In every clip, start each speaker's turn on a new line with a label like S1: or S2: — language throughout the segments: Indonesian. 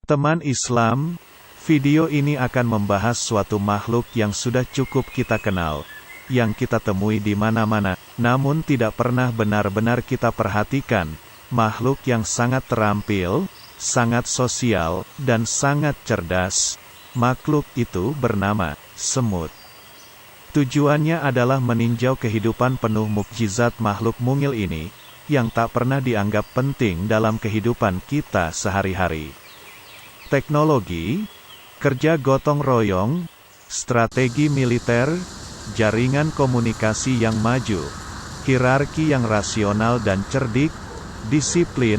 S1: Teman Islam, video ini akan membahas suatu makhluk yang sudah cukup kita kenal, yang kita temui di mana-mana, namun tidak pernah benar-benar kita perhatikan. Makhluk yang sangat terampil, sangat sosial, dan sangat cerdas. Makhluk itu bernama semut. Tujuannya adalah meninjau kehidupan penuh mukjizat makhluk mungil ini, yang tak pernah dianggap penting dalam kehidupan kita sehari-hari. Teknologi, kerja gotong royong, strategi militer, jaringan komunikasi yang maju, hierarki yang rasional dan cerdik, disiplin,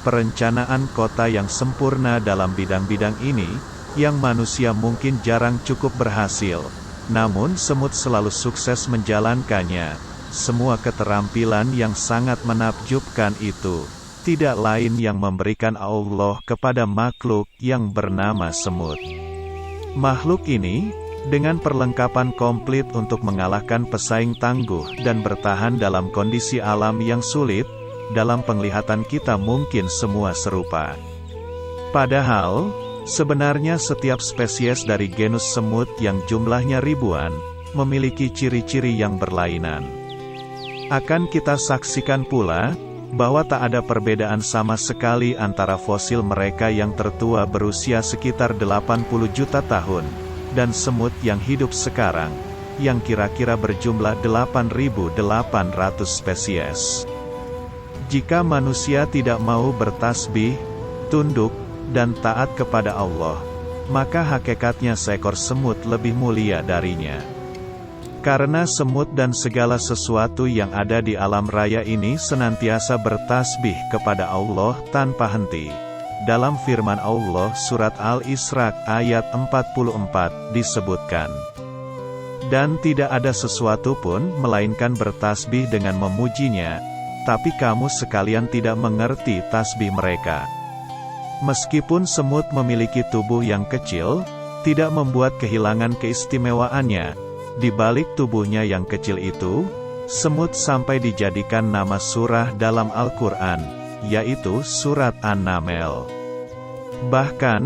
S1: perencanaan kota yang sempurna dalam bidang-bidang ini, yang manusia mungkin jarang cukup berhasil, namun semut selalu sukses menjalankannya. Semua keterampilan yang sangat menakjubkan itu tidak lain yang memberikan Allah kepada makhluk yang bernama semut. Makhluk ini, dengan perlengkapan komplit untuk mengalahkan pesaing tangguh dan bertahan dalam kondisi alam yang sulit, dalam penglihatan kita mungkin semua serupa. Padahal, sebenarnya setiap spesies dari genus semut yang jumlahnya ribuan, memiliki ciri-ciri yang berlainan. Akan kita saksikan pula, bahwa tak ada perbedaan sama sekali antara fosil mereka yang tertua berusia sekitar 80 juta tahun, dan semut yang hidup sekarang, yang kira-kira berjumlah 8.800 spesies. Jika manusia tidak mau bertasbih, tunduk, dan taat kepada Allah, maka hakikatnya seekor semut lebih mulia darinya. Karena semut dan segala sesuatu yang ada di alam raya ini senantiasa bertasbih kepada Allah tanpa henti. Dalam firman Allah surat Al-Isra ayat 44 disebutkan, "Dan tidak ada sesuatu pun melainkan bertasbih dengan memujinya, tapi kamu sekalian tidak mengerti tasbih mereka." Meskipun semut memiliki tubuh yang kecil, tidak membuat kehilangan keistimewaannya. Di balik tubuhnya yang kecil itu, semut sampai dijadikan nama surah dalam Al-Quran, yaitu surat An-Naml. Bahkan,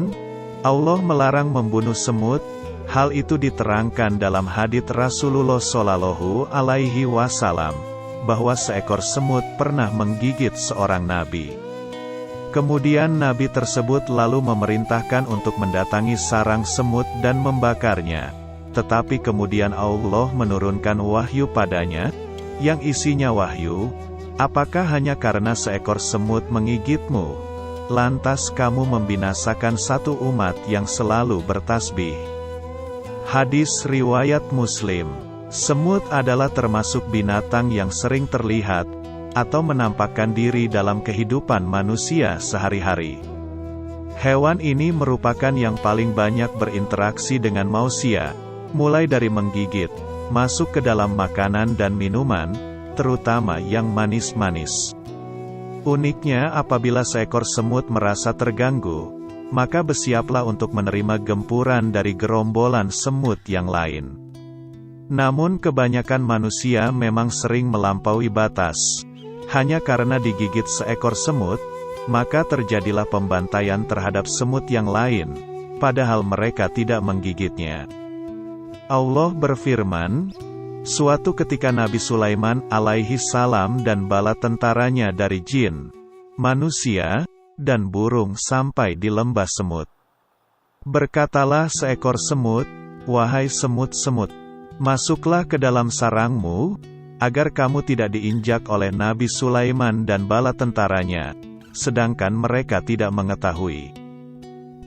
S1: Allah melarang membunuh semut. Hal itu diterangkan dalam hadits Rasulullah Shallallahu Alaihi Wasallam, bahwa seekor semut pernah menggigit seorang nabi. Kemudian nabi tersebut lalu memerintahkan untuk mendatangi sarang semut dan membakarnya. Tetapi kemudian Allah menurunkan wahyu padanya, yang isinya wahyu, "Apakah hanya karena seekor semut menggigitmu, lantas kamu membinasakan satu umat yang selalu bertasbih?" Hadis riwayat Muslim. Semut adalah termasuk binatang yang sering terlihat, atau menampakkan diri dalam kehidupan manusia sehari-hari. Hewan ini merupakan yang paling banyak berinteraksi dengan manusia, mulai dari menggigit, masuk ke dalam makanan dan minuman, terutama yang manis-manis. Uniknya apabila seekor semut merasa terganggu, maka bersiaplah untuk menerima gempuran dari gerombolan semut yang lain. Namun kebanyakan manusia memang sering melampaui batas. Hanya karena digigit seekor semut, maka terjadilah pembantaian terhadap semut yang lain, padahal mereka tidak menggigitnya. Allah berfirman, suatu ketika Nabi Sulaiman alaihi salam dan bala tentaranya dari jin, manusia, dan burung sampai di lembah semut. Berkatalah seekor semut, "Wahai semut-semut, masuklah ke dalam sarangmu, agar kamu tidak diinjak oleh Nabi Sulaiman dan bala tentaranya," sedangkan mereka tidak mengetahui.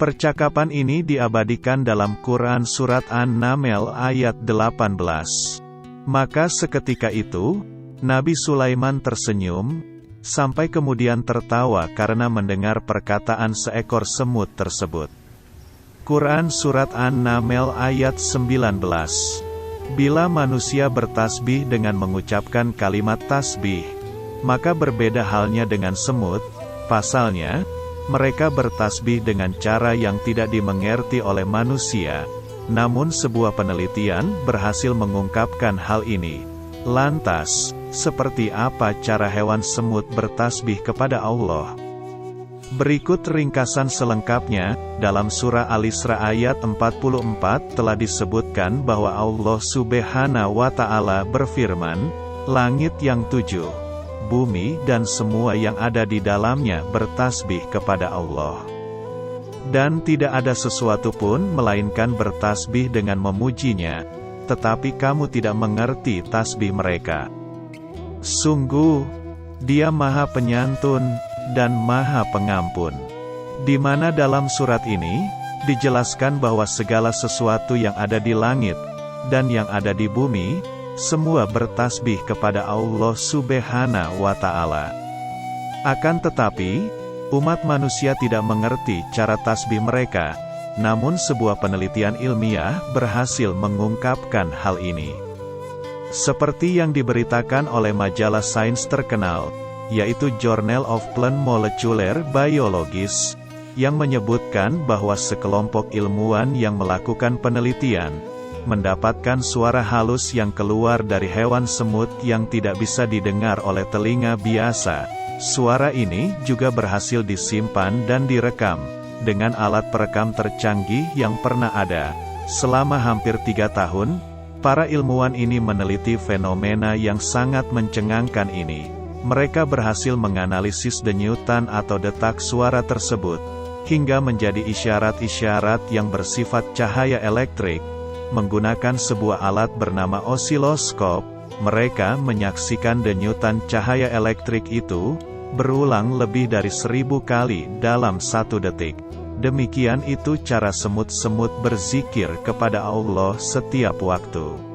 S1: Percakapan ini diabadikan dalam Quran Surat An-Naml ayat 18. Maka seketika itu, Nabi Sulaiman tersenyum, sampai kemudian tertawa karena mendengar perkataan seekor semut tersebut. Quran Surat An-Naml ayat 19. Bila manusia bertasbih dengan mengucapkan kalimat tasbih, maka berbeda halnya dengan semut. Pasalnya, mereka bertasbih dengan cara yang tidak dimengerti oleh manusia, namun sebuah penelitian berhasil mengungkapkan hal ini. Lantas, seperti apa cara hewan semut bertasbih kepada Allah? Berikut ringkasan selengkapnya. Dalam surah Al-Isra ayat 44 telah disebutkan bahwa Allah Subhanahu wa Ta'ala berfirman, "Langit yang 7, bumi dan semua yang ada di dalamnya bertasbih kepada Allah. Dan tidak ada sesuatu pun melainkan bertasbih dengan memujinya, tetapi kamu tidak mengerti tasbih mereka. Sungguh, Dia Maha Penyantun dan Maha Pengampun." Di mana dalam surat ini dijelaskan bahwa segala sesuatu yang ada di langit dan yang ada di bumi semua bertasbih kepada Allah Subhanahu wa Ta'ala. Akan tetapi, umat manusia tidak mengerti cara tasbih mereka, namun sebuah penelitian ilmiah berhasil mengungkapkan hal ini. Seperti yang diberitakan oleh majalah sains terkenal, yaitu Journal of Plant Molecular Biologies, yang menyebutkan bahwa sekelompok ilmuwan yang melakukan penelitian, mendapatkan suara halus yang keluar dari hewan semut yang tidak bisa didengar oleh telinga biasa. Suara ini juga berhasil disimpan dan direkam, dengan alat perekam tercanggih yang pernah ada. Selama hampir 3 tahun, para ilmuwan ini meneliti fenomena yang sangat mencengangkan ini. Mereka berhasil menganalisis denyutan atau detak suara tersebut, hingga menjadi isyarat-isyarat yang bersifat cahaya elektrik. Menggunakan sebuah alat bernama osiloskop, mereka menyaksikan denyutan cahaya elektrik itu berulang lebih dari 1000 kali dalam 1 detik. Demikian itu cara semut-semut berzikir kepada Allah setiap waktu.